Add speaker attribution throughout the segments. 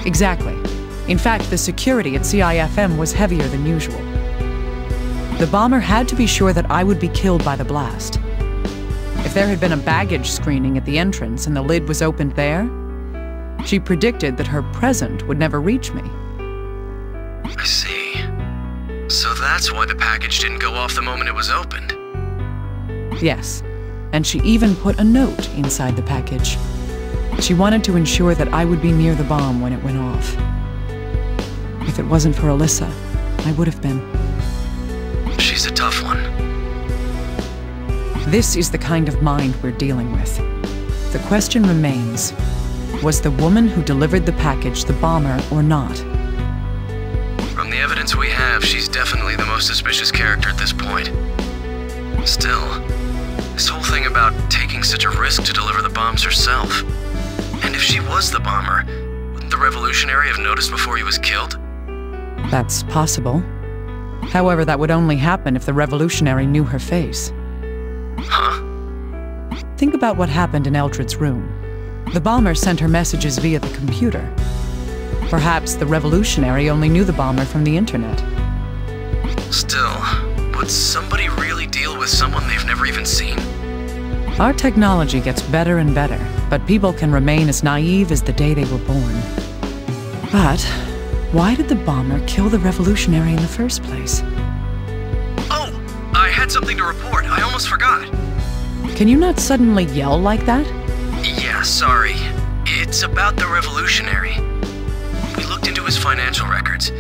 Speaker 1: Exactly. In fact, the security at CIFM was heavier than usual. The bomber had to be sure that I would be killed by the blast. If there had been a baggage screening at the entrance and the lid was opened there, she predicted that her present would never reach me.
Speaker 2: I see. So that's why the package didn't go off the moment it was opened.
Speaker 1: Yes, and she even put a note inside the package. She wanted to ensure that I would be near the bomb when it went off. If it wasn't for Alyssa, I would have been.
Speaker 2: She's a tough one.
Speaker 1: This is the kind of mind we're dealing with. The question remains, was the woman who delivered the package the bomber or not?
Speaker 2: From the evidence we have, she's definitely the most suspicious character at this point. Still, this whole thing about taking such a risk to deliver the bombs herself. And if she was the bomber, wouldn't the revolutionary have noticed before he was killed?
Speaker 1: That's possible. However, that would only happen if the revolutionary knew her face.
Speaker 2: Huh?
Speaker 1: Think about what happened in Eldred's room. The bomber sent her messages via the computer. Perhaps the revolutionary only knew the bomber from the internet.
Speaker 2: Still, would somebody really deal with someone they've never even seen?
Speaker 1: Our technology gets better and better, but people can remain as naive as the day they were born. But why did the bomber kill the revolutionary in the first place?
Speaker 2: Oh, I had something to report. I almost forgot.
Speaker 1: Can you not suddenly yell like that?
Speaker 2: Yeah, sorry. It's about the revolutionary. We looked into his financial records.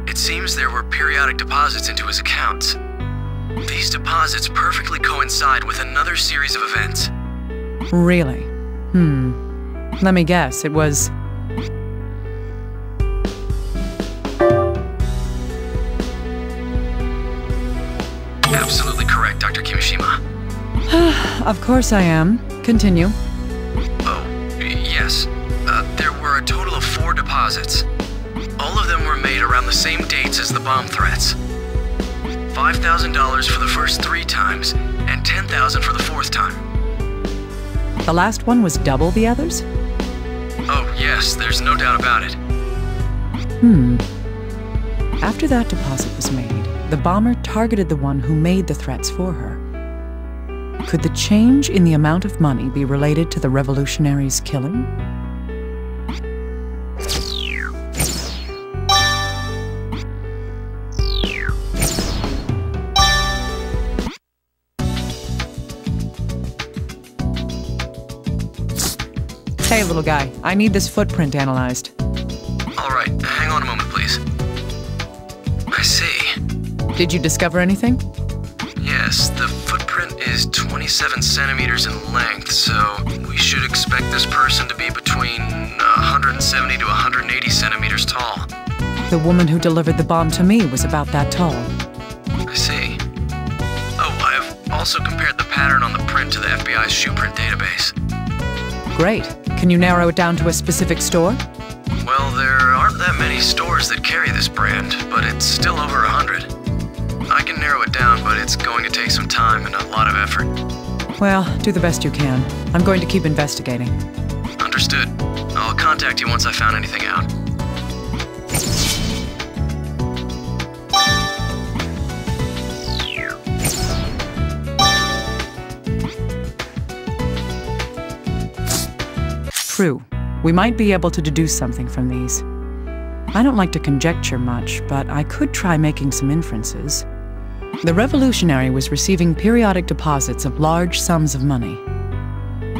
Speaker 2: It seems there were periodic deposits into his accounts. These deposits perfectly coincide with another series of events.
Speaker 1: Really? Let me guess, it was...
Speaker 2: Absolutely correct, Dr. Kimishima.
Speaker 1: Of course I am. Continue.
Speaker 2: Oh, yes. There were a total of 4 deposits. All of them were made around the same dates as the bomb threats. $5,000 for the first 3 times, and $10,000 for the 4th time.
Speaker 1: The last one was double the others?
Speaker 2: Oh, yes, there's no doubt about it.
Speaker 1: After that deposit was made, the bomber targeted the one who made the threats for her. Could the change in the amount of money be related to the revolutionary's killing? Hey, little guy, I need this footprint analyzed.
Speaker 2: All right, hang on a moment, please. I see.
Speaker 1: Did you discover anything?
Speaker 2: Yes, the footprint is 27 centimeters in length, so we should expect this person to be between 170 to 180 centimeters tall.
Speaker 1: The woman who delivered the bomb to me was about that tall.
Speaker 2: I see. Oh, I've also compared the pattern on the print to the FBI's shoe print database.
Speaker 1: Great. Can you narrow it down to a specific store?
Speaker 2: Well, there aren't that many stores that carry this brand, but it's still over 100. I can narrow it down, but it's going to take some time and a lot of effort.
Speaker 1: Well, do the best you can. I'm going to keep investigating.
Speaker 2: Understood. I'll contact you once I found anything out.
Speaker 1: True. We might be able to deduce something from these. I don't like to conjecture much, but I could try making some inferences. The revolutionary was receiving periodic deposits of large sums of money.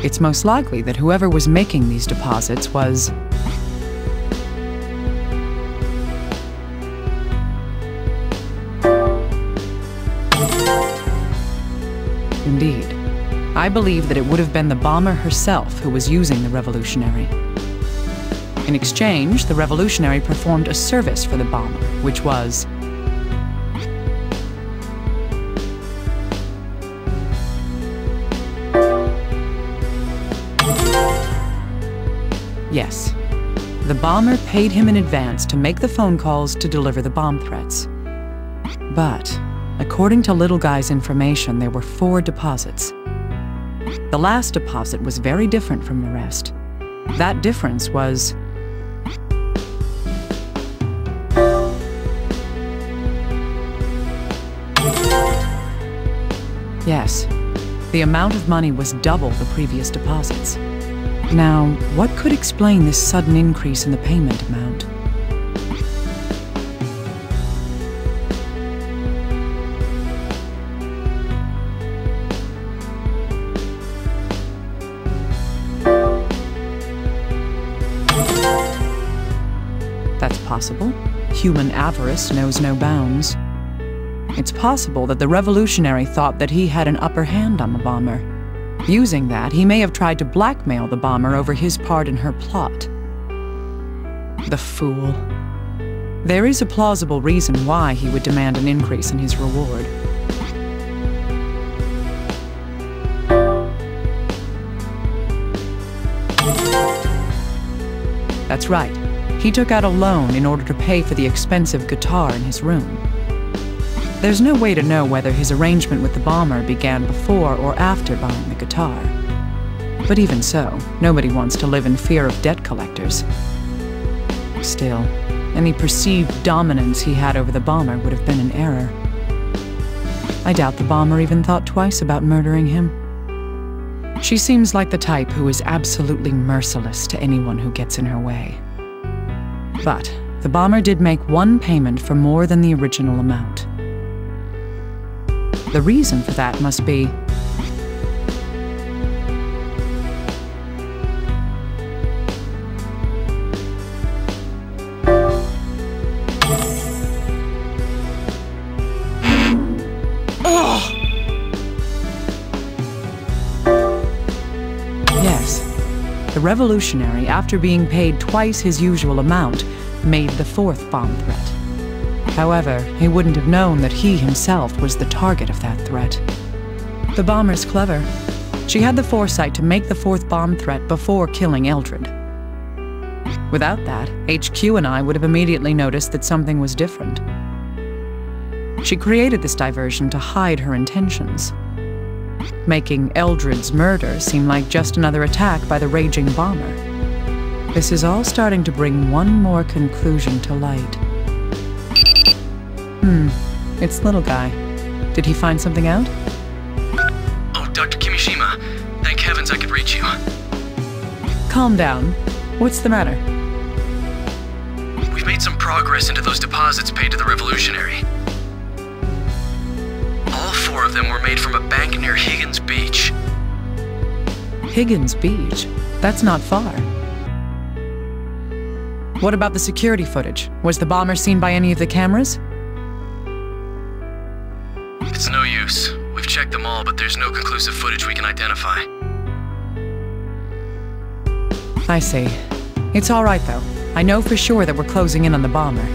Speaker 1: It's most likely that whoever was making these deposits was... Indeed. I believe that it would have been the bomber herself who was using the revolutionary. In exchange, the revolutionary performed a service for the bomber, which was... Yes. The bomber paid him in advance to make the phone calls to deliver the bomb threats. But, according to Little Guy's information, there were 4 deposits. The last deposit was very different from the rest. That difference was... Yes, the amount of money was double the previous deposits. Now, what could explain this sudden increase in the payment amount? That's possible. Human avarice knows no bounds. It's possible that the revolutionary thought that he had an upper hand on the bomber. Using that, he may have tried to blackmail the bomber over his part in her plot. The fool. There is a plausible reason why he would demand an increase in his reward. That's right. He took out a loan in order to pay for the expensive guitar in his room. There's no way to know whether his arrangement with the bomber began before or after buying the guitar. But even so, nobody wants to live in fear of debt collectors. Still, any perceived dominance he had over the bomber would have been an error. I doubt the bomber even thought twice about murdering him. She seems like the type who is absolutely merciless to anyone who gets in her way. But the bomber did make one payment for more than the original amount. The reason for that must be yes, the revolutionary, after being paid twice his usual amount, made the fourth bomb threat. However, he wouldn't have known that he himself was the target of that threat. The bomber's clever. She had the foresight to make the fourth bomb threat before killing Eldred. Without that, HQ and I would have immediately noticed that something was different. She created this diversion to hide her intentions, making Eldred's murder seem like just another attack by the raging bomber. This is all starting to bring one more conclusion to light. It's Little Guy. Did he find something out?
Speaker 2: Oh, Dr. Kimishima. Thank heavens I could reach you.
Speaker 1: Calm down. What's the matter?
Speaker 2: We've made some progress into those deposits paid to the revolutionary. All 4 of them were made from a bank near Higgins Beach.
Speaker 1: Higgins Beach? That's not far. What about the security footage? Was the bomber seen by any of the cameras?
Speaker 2: It's no use. We've checked them all, but there's no conclusive footage we can identify.
Speaker 1: I see. It's all right, though. I know for sure that we're closing in on the bomber.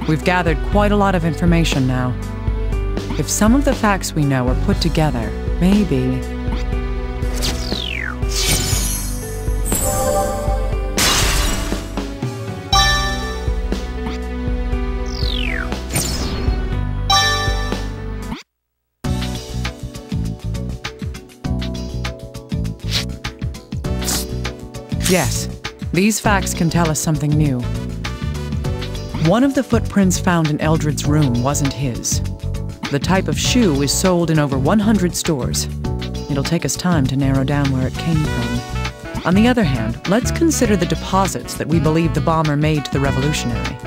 Speaker 1: We've gathered quite a lot of information now. If some of the facts we know are put together, maybe... Yes, these facts can tell us something new. One of the footprints found in Eldred's room wasn't his. The type of shoe is sold in over 100 stores. It'll take us time to narrow down where it came from. On the other hand, let's consider the deposits that we believe the bomber made to the revolutionary.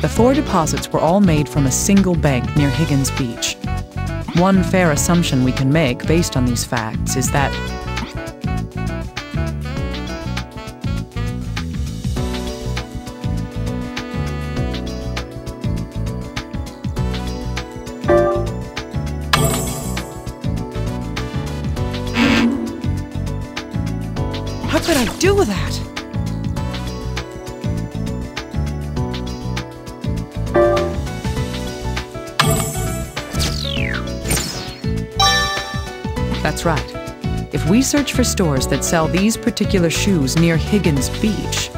Speaker 1: The 4 deposits were all made from a single bank near Higgins Beach. One fair assumption we can make based on these facts is that how could I do that? That's right. If we search for stores that sell these particular shoes near Higgins Beach,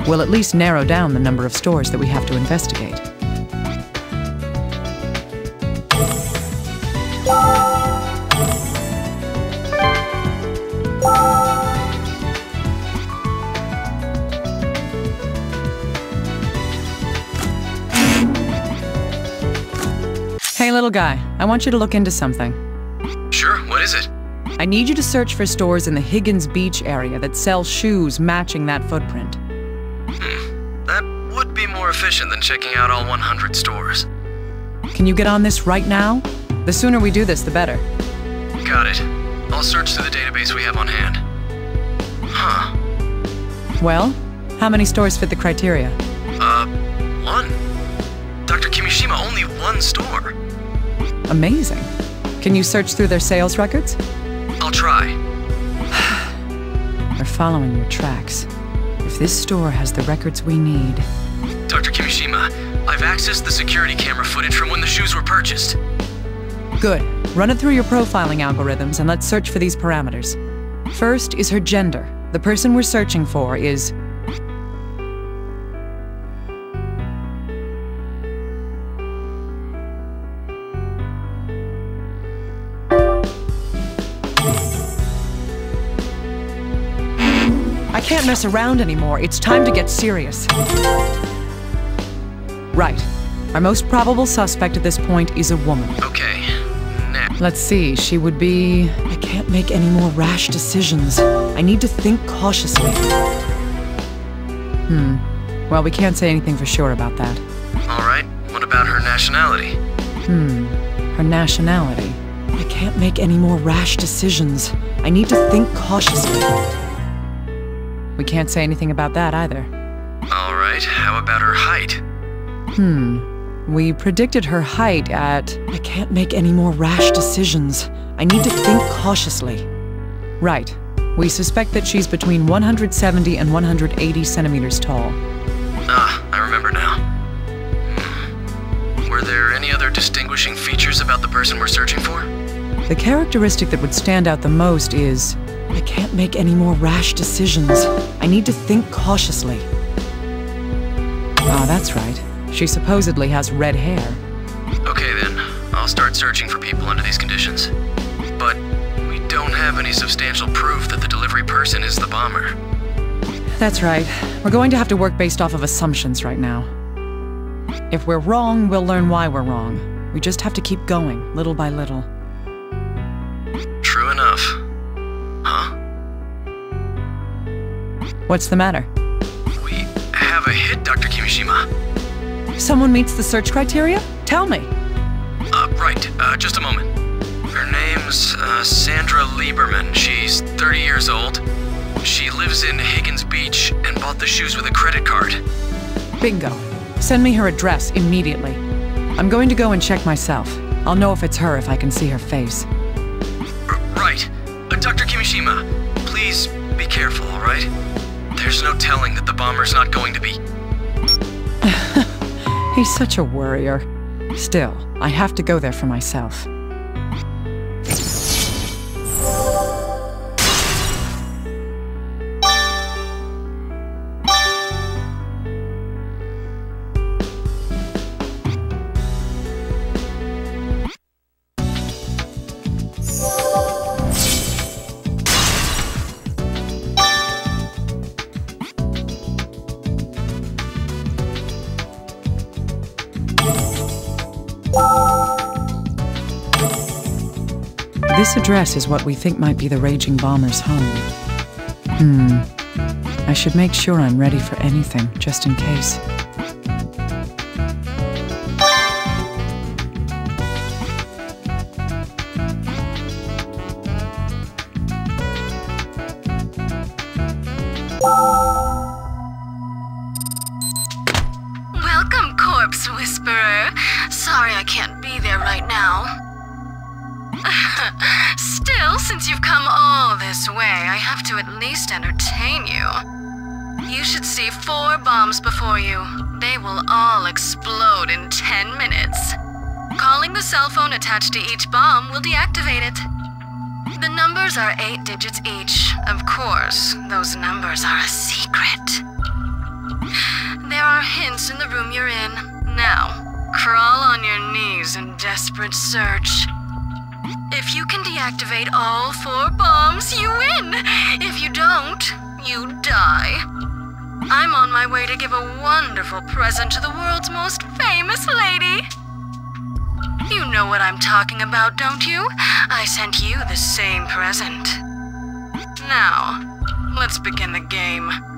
Speaker 1: we'll at least narrow down the number of stores that we have to investigate. Hey, little guy, I want you to look into something.
Speaker 2: Sure, what is it?
Speaker 1: I need you to search for stores in the Higgins Beach area that sell shoes matching that footprint.
Speaker 2: That would be more efficient than checking out all 100 stores.
Speaker 1: Can you get on this right now? The sooner we do this, the better.
Speaker 2: Got it. I'll search through the database we have on hand. Huh.
Speaker 1: Well, how many stores fit the criteria?
Speaker 2: One. Dr. Kimishima, only one store.
Speaker 1: Amazing. Can you search through their sales records?
Speaker 2: I'll try.
Speaker 1: We're following your tracks. If this store has the records we need...
Speaker 2: Dr. Kimishima, I've accessed the security camera footage from when the shoes were purchased.
Speaker 1: Good. Run it through your profiling algorithms and let's search for these parameters. First is her gender. The person we're searching for is... I can't mess around anymore. It's time to get serious. Right. Our most probable suspect at this point is a woman.
Speaker 2: Okay. Next.
Speaker 1: Let's see, she would be... I can't make any more rash decisions. I need to think cautiously. Well, we can't say anything for sure about that.
Speaker 2: Alright, what about her nationality?
Speaker 1: Her nationality. I can't make any more rash decisions. I need to think cautiously. We can't say anything about that either.
Speaker 2: Alright, how about her height?
Speaker 1: We predicted her height at... I can't make any more rash decisions. I need to think cautiously. Right. We suspect that she's between 170 and 180 centimeters tall.
Speaker 2: Ah, I remember now. Were there any other distinguishing features about the person we're searching for?
Speaker 1: The characteristic that would stand out the most is... I can't make any more rash decisions. I need to think cautiously. Ah, that's right. She supposedly has red hair.
Speaker 2: Okay then, I'll start searching for people under these conditions. But we don't have any substantial proof that the delivery person is the bomber.
Speaker 1: That's right. We're going to have to work based off of assumptions right now. If we're wrong, we'll learn why we're wrong. We just have to keep going, little by little.
Speaker 2: True enough. Huh?
Speaker 1: What's the matter?
Speaker 2: We have a hit, Dr. Kimishima.
Speaker 1: Someone meets the search criteria? Tell me.
Speaker 2: Right. Just a moment. Her name's, Sandra Lieberman. She's 30 years old. She lives in Higgins Beach and bought the shoes with a credit card.
Speaker 1: Bingo. Send me her address immediately. I'm going to go and check myself. I'll know if it's her if I can see her face.
Speaker 2: Right. Dr. Kimishima, please be careful, all right? There's no telling that the bomber's not going to be...
Speaker 1: He's such a worrier. Still, I have to go there for myself. This address is what we think might be the raging bomber's home. I should make sure I'm ready for anything, just in case.
Speaker 3: Welcome, Corpse Whisperer. Sorry I can't be there right now. Still, since you've come all this way, I have to at least entertain you. You should see 4 bombs before you. They will all explode in 10 minutes. Calling the cell phone attached to each bomb will deactivate it. The numbers are 8 digits each. Of course, those numbers are a secret. There are hints in the room you're in. Now, crawl on your knees in desperate search. If you can deactivate all 4 bombs, you win! If you don't, you die. I'm on my way to give a wonderful present to the world's most famous lady. You know know what I'm talking about, don't you? I sent you the same present. Now, let's begin the game.